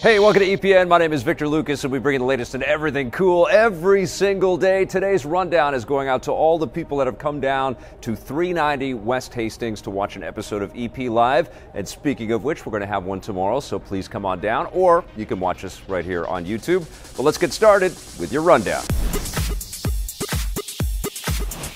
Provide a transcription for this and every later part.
Hey, welcome to EPN. My name is Victor Lucas, and we bring you the latest in everything cool every single day. Today's rundown is going out to all the people that have come down to 390 West Hastings to watch an episode of EP Live. And speaking of which, we're going to have one tomorrow, so please come on down, or you can watch us right here on YouTube. But let's get started with your rundown.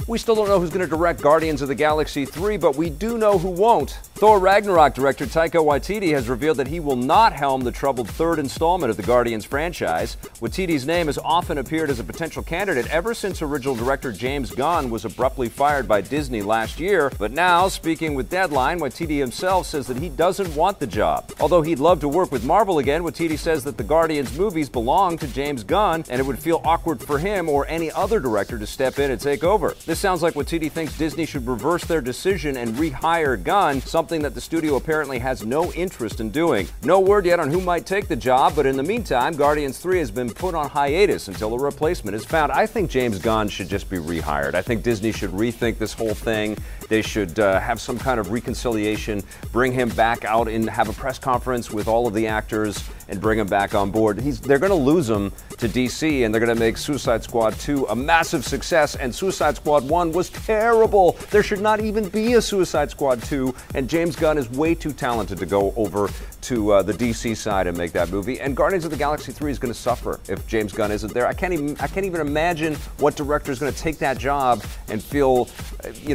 We still don't know who's going to direct Guardians of the Galaxy 3, but we do know who won't. Thor Ragnarok director Taika Waititi has revealed that he will not helm the troubled third installment of the Guardians franchise. Waititi's name has often appeared as a potential candidate ever since original director James Gunn was abruptly fired by Disney last year. But now, speaking with Deadline, Waititi himself says that he doesn't want the job. Although he'd love to work with Marvel again, Waititi says that the Guardians movies belong to James Gunn, and it would feel awkward for him or any other director to step in and take over. This sounds like Waititi thinks Disney should reverse their decision and rehire Gunn, something that the studio apparently has no interest in doing. No word yet on who might take the job, but in the meantime, Guardians 3 has been put on hiatus until a replacement is found. I think James Gunn should just be rehired. I think Disney should rethink this whole thing. They should have some kind of reconciliation, bring him back out and have a press conference with all of the actors and bring him back on board. They're going to lose him to DC, and they're going to make Suicide Squad 2 a massive success, and Suicide Squad 1 was terrible. There should not even be a Suicide Squad 2, and James Gunn is way too talented to go over to the DC side and make that movie. And Guardians of the Galaxy 3 is going to suffer if James Gunn isn't there. I can't even imagine what director is going to take that job and feel,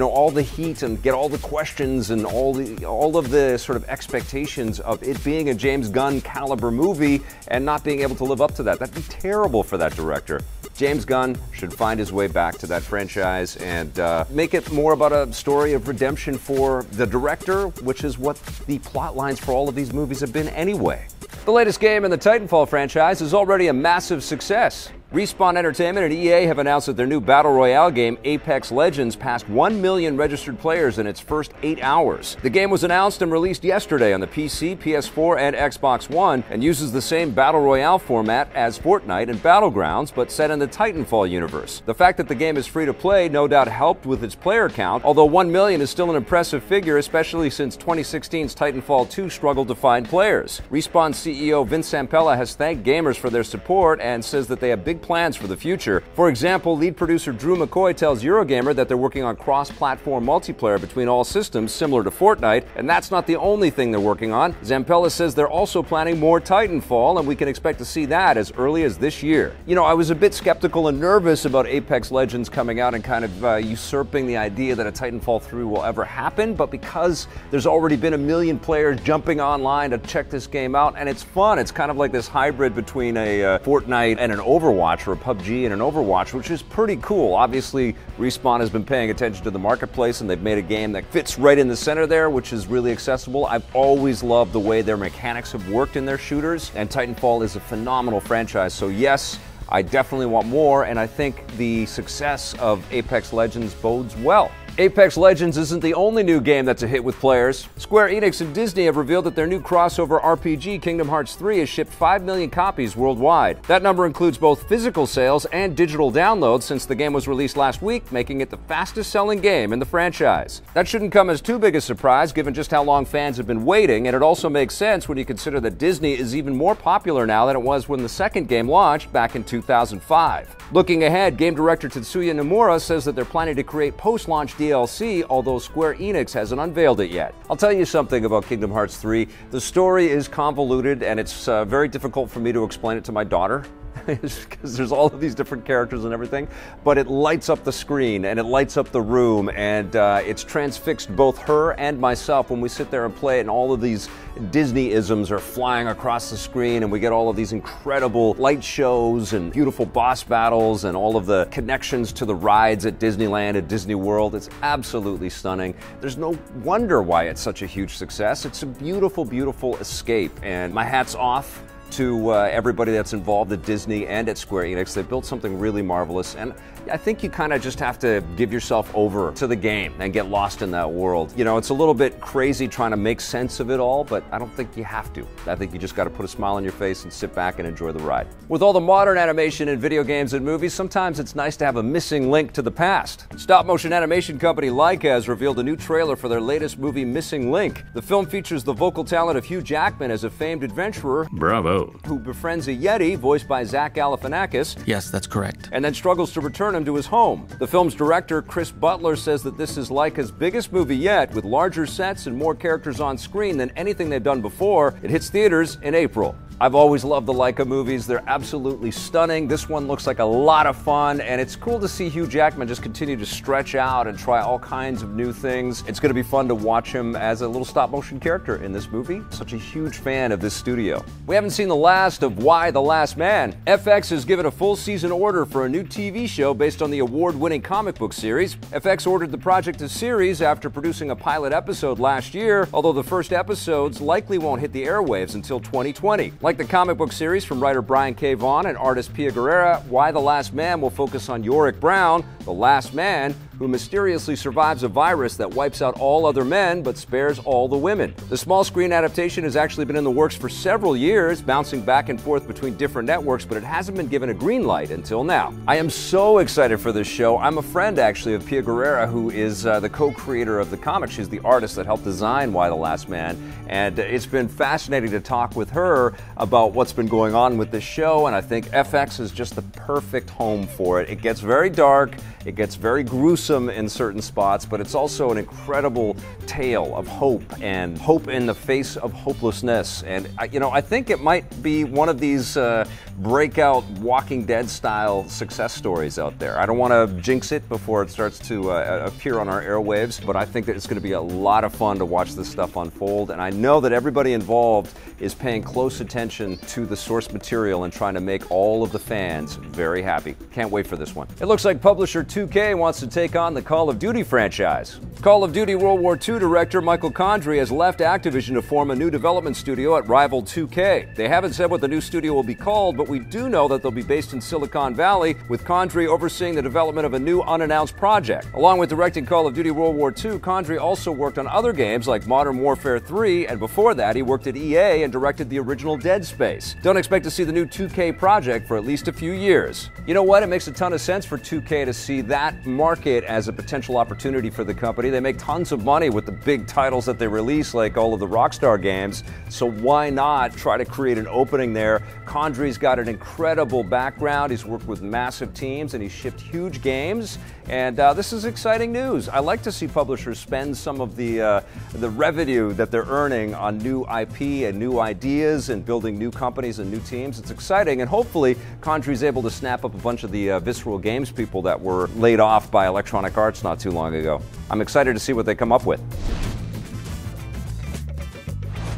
all the heat and get all the questions and all of the sort of expectations of it being a James Gunn caliber movie and not being able to live up to that. That'd be terrible for that director. James Gunn should find his way back to that franchise and make it more about a story of redemption for the director, which is what the plot lines for all of these movies have been anyway. The latest game in the Titanfall franchise is already a massive success. Respawn Entertainment and EA have announced that their new Battle Royale game, Apex Legends, passed 1 million registered players in its first 8 hours. The game was announced and released yesterday on the PC, PS4, and Xbox One, and uses the same Battle Royale format as Fortnite and Battlegrounds, but set in the Titanfall universe. The fact that the game is free to play no doubt helped with its player count, although 1 million is still an impressive figure, especially since 2016's Titanfall 2 struggled to find players. Respawn CEO Vince Zampella has thanked gamers for their support and says that they have big plans for the future. For example, lead producer Drew McCoy tells Eurogamer that they're working on cross-platform multiplayer between all systems, similar to Fortnite, and that's not the only thing they're working on. Zampella says they're also planning more Titanfall, and we can expect to see that as early as this year. I was a bit skeptical and nervous about Apex Legends coming out and kind of usurping the idea that a Titanfall 3 will ever happen, but because there's already been 1 million players jumping online to check this game out, and it's fun. It's kind of like this hybrid between a Fortnite and an Overwatch, or a PUBG and an Overwatch, which is pretty cool. Obviously, Respawn has been paying attention to the marketplace, and they've made a game that fits right in the center there, which is really accessible. I've always loved the way their mechanics have worked in their shooters, and Titanfall is a phenomenal franchise. So yes, I definitely want more, and I think the success of Apex Legends bodes well. Apex Legends isn't the only new game that's a hit with players. Square Enix and Disney have revealed that their new crossover RPG, Kingdom Hearts 3, has shipped 5 million copies worldwide. That number includes both physical sales and digital downloads since the game was released last week, making it the fastest-selling game in the franchise. That shouldn't come as too big a surprise given just how long fans have been waiting, and it also makes sense when you consider that Disney is even more popular now than it was when the second game launched back in 2005. Looking ahead, game director Tetsuya Nomura says that they're planning to create post-launch DLC, although Square Enix hasn't unveiled it yet. I'll tell you something about Kingdom Hearts 3. The story is convoluted, and it's very difficult for me to explain it to my daughter. Because there's all of these different characters and everything, but it lights up the screen and it lights up the room, and it's transfixed both her and myself when we sit there and play it, and all of these Disney-isms are flying across the screen, and we get all of these incredible light shows and beautiful boss battles and all of the connections to the rides at Disneyland, at Disney World. It's absolutely stunning. There's no wonder why it's such a huge success. It's a beautiful, beautiful escape, and my hat's off to everybody that's involved at Disney and at Square Enix. They built something really marvelous, and I think you kind of just have to give yourself over to the game and get lost in that world. It's a little bit crazy trying to make sense of it all, but I don't think you have to. I think you just got to put a smile on your face and sit back and enjoy the ride. With all the modern animation in video games and movies, sometimes it's nice to have a missing link to the past. Stop-motion animation company Leica has revealed a new trailer for their latest movie, Missing Link. The film features the vocal talent of Hugh Jackman as a famed adventurer. Bravo. Whoa. who befriends a Yeti, voiced by Zach Galifianakis. Yes, that's correct. And then struggles to return him to his home. The film's director, Chris Butler, says that this is Laika's biggest movie yet, with larger sets and more characters on screen than anything they've done before. It hits theaters in April. I've always loved the Laika movies. They're absolutely stunning. This one looks like a lot of fun, and it's cool to see Hugh Jackman just continue to stretch out and try all kinds of new things. It's going to be fun to watch him as a little stop-motion character in this movie. Such a huge fan of this studio. We haven't seen the last of Why the Last Man. FX has given a full season order for a new TV show based on the award-winning comic book series. FX ordered the project a series after producing a pilot episode last year, although the first episodes likely won't hit the airwaves until 2020. Like the comic book series from writer Brian K. Vaughan and artist Pia Guerrera, Why the Last Man will focus on Yorick Brown, the last man who mysteriously survives a virus that wipes out all other men but spares all the women. The small screen adaptation has actually been in the works for several years, bouncing back and forth between different networks, but it hasn't been given a green light until now. I am so excited for this show. I'm a friend, actually, of Pia Guerrera, who is the co-creator of the comic. She's the artist that helped design Why the Last Man, and it's been fascinating to talk with her about what's been going on with this show, and I think FX is just the perfect home for it. It gets very dark, it gets very gruesome in certain spots, but it's also an incredible tale of hope, and hope in the face of hopelessness. And I think it might be one of these breakout Walking Dead style success stories out there. I don't want to jinx it before it starts to appear on our airwaves, but I think that it's going to be a lot of fun to watch this stuff unfold, and I know that everybody involved is paying close attention to the source material and trying to make all of the fans very happy. Can't wait for this one. It looks like publisher 2K wants to take on the Call of Duty franchise. Call of Duty World War II director Michael Condrey has left Activision to form a new development studio at rival 2K. They haven't said what the new studio will be called, but we do know that they'll be based in Silicon Valley, with Condrey overseeing the development of a new unannounced project. Along with directing Call of Duty World War II, Condrey also worked on other games like Modern Warfare 3, and before that he worked at EA and directed the original Dead Space. Don't expect to see the new 2K project for at least a few years. You know what? It makes a ton of sense for 2K to see that market as a potential opportunity for the company. They make tons of money with the big titles that they release, like all of the Rockstar games, so why not try to create an opening there? Condrey's got an incredible background. He's worked with massive teams and he's shipped huge games, and this is exciting news. I like to see publishers spend some of the revenue that they're earning on new IP and new ideas and building new companies and new teams. It's exciting, and hopefully Condrey's able to snap up a bunch of the Visceral Games people that were laid off by Electronic Arts not too long ago. I'm excited to see what they come up with.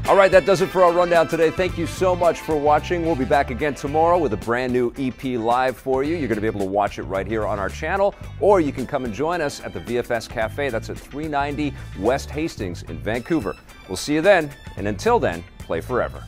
All right, that does it for our rundown today. Thank you so much for watching. We'll be back again tomorrow with a brand new EP live for you. You're going to be able to watch it right here on our channel, or you can come and join us at the VFS Cafe. That's at 390 West Hastings in Vancouver. We'll see you then, and until then, play forever.